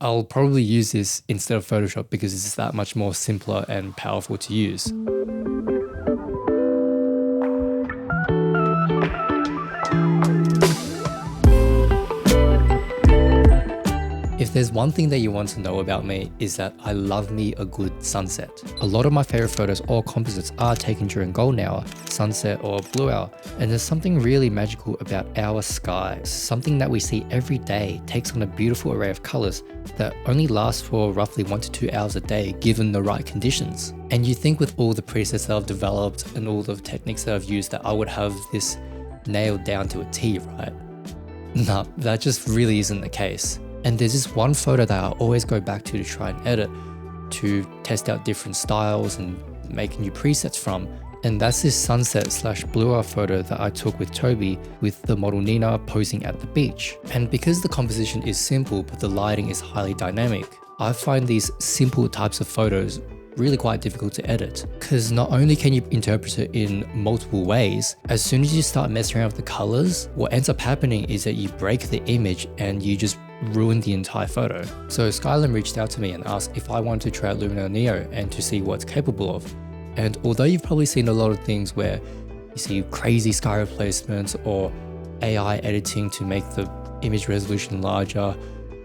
I'll probably use this instead of Photoshop because it's that much more simpler and powerful to use. If there's one thing that you want to know about me, is that I love me a good sunset. A lot of my favorite photos or composites are taken during golden hour, sunset or blue hour, and there's something really magical about our skies. Something that we see every day takes on a beautiful array of colors that only lasts for roughly 1 to 2 hours a day given the right conditions. And you think with all the presets that I've developed and all the techniques that I've used that I would have this nailed down to a T, right? Nah, that just really isn't the case. And there's this one photo that I always go back to try and edit, to test out different styles and make new presets from. And that's this sunset / blue hour photo that I took with Toby with the model Nina posing at the beach. And because the composition is simple, but the lighting is highly dynamic, I find these simple types of photos really quite difficult to edit, because not only can you interpret it in multiple ways, as soon as you start messing around with the colors, what ends up happening is that you break the image and you just ruin the entire photo. So Skylum reached out to me and asked if I wanted to try out Luminar Neo and to see what it's capable of. And although you've probably seen a lot of things where you see crazy sky replacements or AI editing to make the image resolution larger,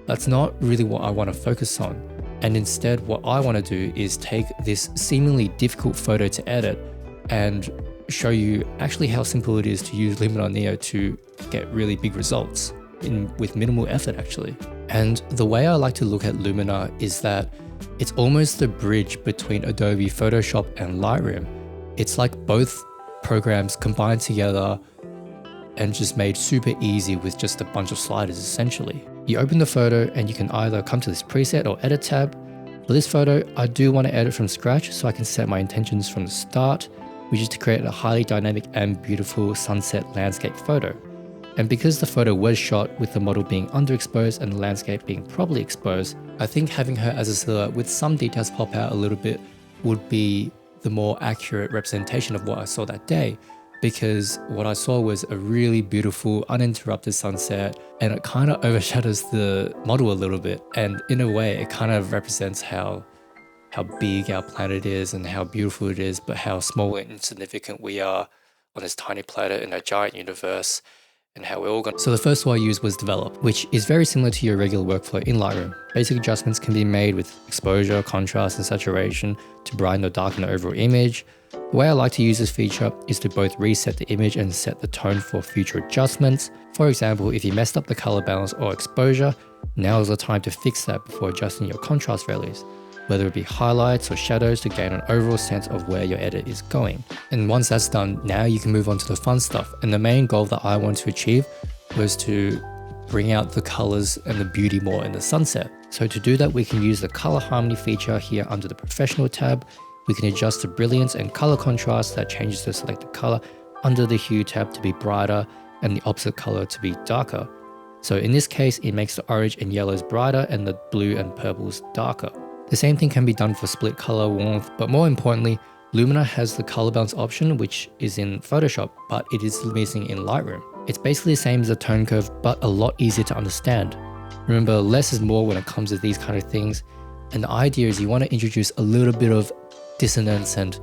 that's not really what I want to focus on. And instead, what I want to do is take this seemingly difficult photo to edit and show you actually how simple it is to use Luminar Neo to get really big results with minimal effort actually. And the way I like to look at Luminar is that it's almost the bridge between Adobe Photoshop and Lightroom. It's like both programs combined together and just made super easy with just a bunch of sliders essentially. You open the photo and you can either come to this preset or edit tab. For this photo, I do want to edit from scratch so I can set my intentions from the start, which is to create a highly dynamic and beautiful sunset landscape photo. And because the photo was shot with the model being underexposed and the landscape being properly exposed, I think having her as a silhouette with some details pop out a little bit would be the more accurate representation of what I saw that day. Because what I saw was a really beautiful, uninterrupted sunset, and it kind of overshadows the model a little bit. And in a way, it kind of represents how big our planet is and how beautiful it is, but how small and insignificant we are on this tiny planet in a giant universe, and how we're all going. So the first tool I used was Develop, which is very similar to your regular workflow in Lightroom. Basic adjustments can be made with exposure, contrast, and saturation to brighten or darken the overall image. The way I like to use this feature is to both reset the image and set the tone for future adjustments. For example, if you messed up the color balance or exposure, now is the time to fix that before adjusting your contrast values, whether it be highlights or shadows, to gain an overall sense of where your edit is going. And once that's done, now you can move on to the fun stuff. And the main goal that I wanted to achieve was to bring out the colors and the beauty more in the sunset. So to do that, we can use the color harmony feature here under the professional tab. We can adjust the brilliance and color contrast that changes the selected color under the hue tab to be brighter and the opposite color to be darker. So in this case, it makes the orange and yellows brighter and the blue and purples darker. The same thing can be done for split color warmth, but more importantly, Luminar has the color balance option, which is in Photoshop, but it is missing in Lightroom. It's basically the same as the tone curve, but a lot easier to understand. Remember, less is more when it comes to these kind of things. And the idea is you want to introduce a little bit of dissonance and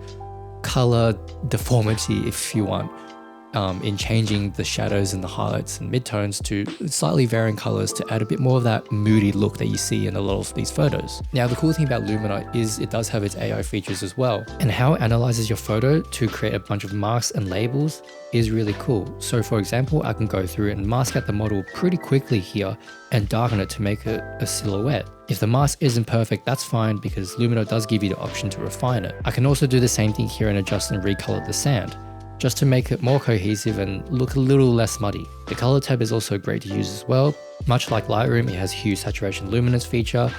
color deformity, if you want, in changing the shadows and the highlights and midtones to slightly varying colors to add a bit more of that moody look that you see in a lot of these photos. Now, the cool thing about Luminar is it does have its AI features as well, and how it analyzes your photo to create a bunch of masks and labels is really cool. So for example, I can go through and mask out the model pretty quickly here and darken it to make it a silhouette. If the mask isn't perfect, that's fine, because Luminar does give you the option to refine it. I can also do the same thing here and adjust and recolor the sand, just to make it more cohesive and look a little less muddy. The color tab is also great to use as well. Much like Lightroom, it has hue, saturation, luminance feature,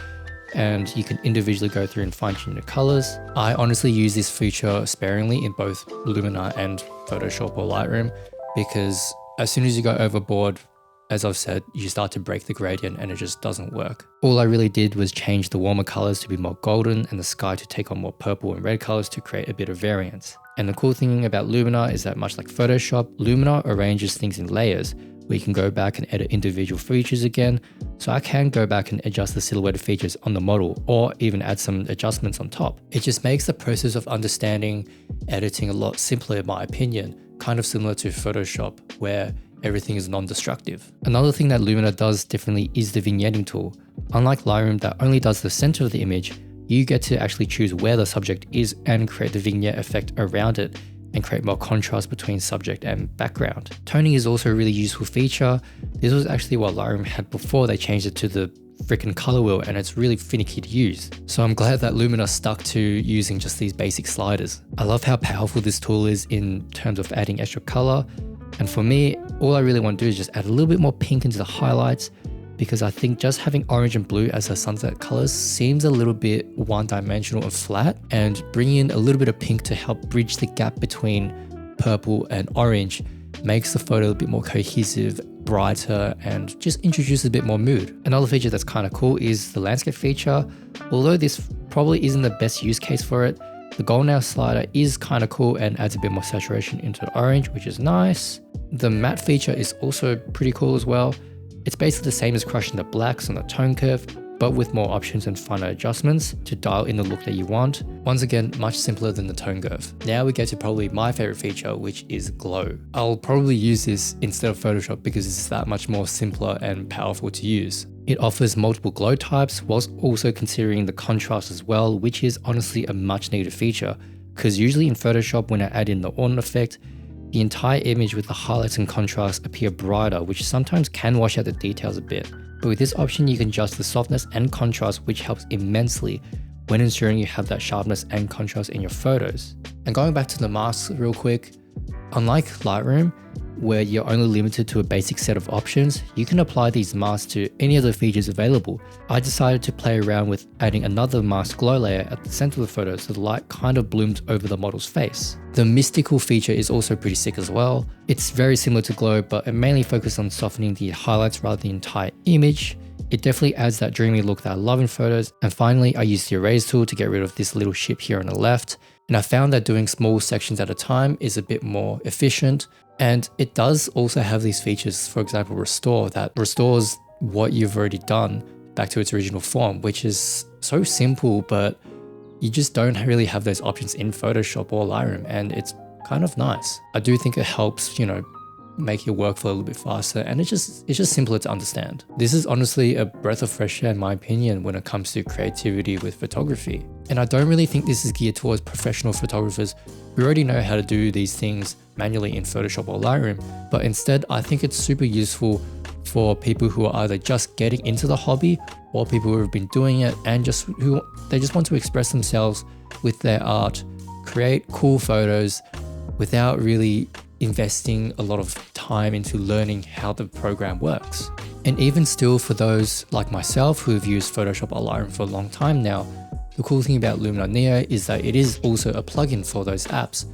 and you can individually go through and fine tune the colors. I honestly use this feature sparingly in both Luminar and Photoshop or Lightroom, because as soon as you go overboard, as I've said, you start to break the gradient and it just doesn't work. All I really did was change the warmer colors to be more golden and the sky to take on more purple and red colors to create a bit of variance. And the cool thing about Luminar is that, much like Photoshop, Luminar arranges things in layers, we can go back and edit individual features again. So I can go back and adjust the silhouette features on the model or even add some adjustments on top. It just makes the process of understanding editing a lot simpler in my opinion, kind of similar to Photoshop where everything is non-destructive. Another thing that Lumina does differently is the vignetting tool. Unlike Lightroom that only does the center of the image, you get to actually choose where the subject is and create the vignette effect around it and create more contrast between subject and background. Toning is also a really useful feature. This was actually what Lightroom had before they changed it to the freaking color wheel, and it's really finicky to use. So I'm glad that Lumina stuck to using just these basic sliders. I love how powerful this tool is in terms of adding extra color. And for me, all I really want to do is just add a little bit more pink into the highlights, because I think just having orange and blue as the sunset colors seems a little bit one-dimensional and flat, and bringing in a little bit of pink to help bridge the gap between purple and orange makes the photo a bit more cohesive, brighter, and just introduces a bit more mood. Another feature that's kind of cool is the landscape feature. Although this probably isn't the best use case for it, the gold nail slider is kind of cool and adds a bit more saturation into the orange, which is nice. The matte feature is also pretty cool as well. It's basically the same as crushing the blacks on the tone curve, but with more options and finer adjustments to dial in the look that you want. Once again, much simpler than the tone curve. Now we get to probably my favorite feature, which is glow. I'll probably use this instead of Photoshop because it's that much more simpler and powerful to use. It offers multiple glow types whilst also considering the contrast as well, which is honestly a much needed feature, because usually in Photoshop when I add in the ornament effect, the entire image with the highlights and contrast appear brighter, which sometimes can wash out the details a bit. But with this option, you can adjust the softness and contrast, which helps immensely when ensuring you have that sharpness and contrast in your photos. And going back to the masks real quick, unlike Lightroom, where you're only limited to a basic set of options, you can apply these masks to any other features available. I decided to play around with adding another mask glow layer at the center of the photo so the light kind of blooms over the model's face. The mystical feature is also pretty sick as well. It's very similar to glow, but it mainly focuses on softening the highlights rather than the entire image. It definitely adds that dreamy look that I love in photos. And finally, I used the erase tool to get rid of this little ship here on the left. And I found that doing small sections at a time is a bit more efficient. And it does also have these features, for example, restore, that restores what you've already done back to its original form, which is so simple, but you just don't really have those options in Photoshop or Lightroom, and it's kind of nice. I do think it helps, make your workflow a little bit faster, and it's just simpler to understand. This is honestly a breath of fresh air in my opinion when it comes to creativity with photography. And I don't really think this is geared towards professional photographers who already know how to do these things manually in Photoshop or Lightroom, but instead I think it's super useful for people who are either just getting into the hobby or people who have been doing it and they just want to express themselves with their art, create cool photos without really investing a lot of time into learning how the program works. And even still, for those like myself who have used Photoshop or Lightroom for a long time now, the cool thing about Lumina Neo is that it is also a plugin for those apps.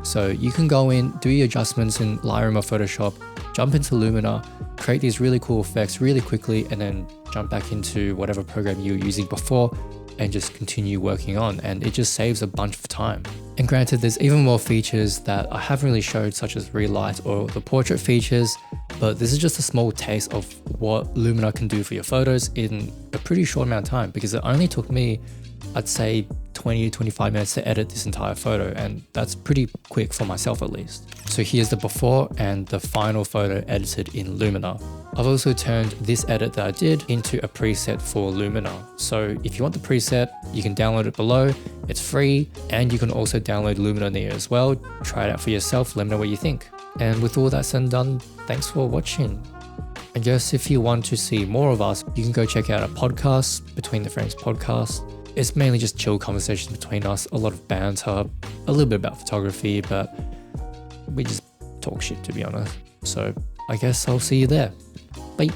So you can go in, do your adjustments in Lightroom or Photoshop, jump into Lumina, create these really cool effects really quickly, and then jump back into whatever program you were using before and just continue working on, and it just saves a bunch of time. And granted, there's even more features that I haven't really showed, such as relight or the portrait features, but this is just a small taste of what Lumina can do for your photos in a pretty short amount of time, because it only took me, I'd say 20 to 25 minutes to edit this entire photo, and that's pretty quick for myself at least. So here's the before and the final photo edited in Lumina. I've also turned this edit that I did into a preset for Lumina. So if you want the preset, you can download it below. It's free, and you can also download Lumina Neo as well. Try it out for yourself, let me know what you think. And with all that said and done, thanks for watching. I guess if you want to see more of us, you can go check out our podcast, Between the Frames podcast. It's mainly just chill conversations between us, a lot of banter, a little bit about photography, but we just talk shit, to be honest. So I guess I'll see you there. Bye.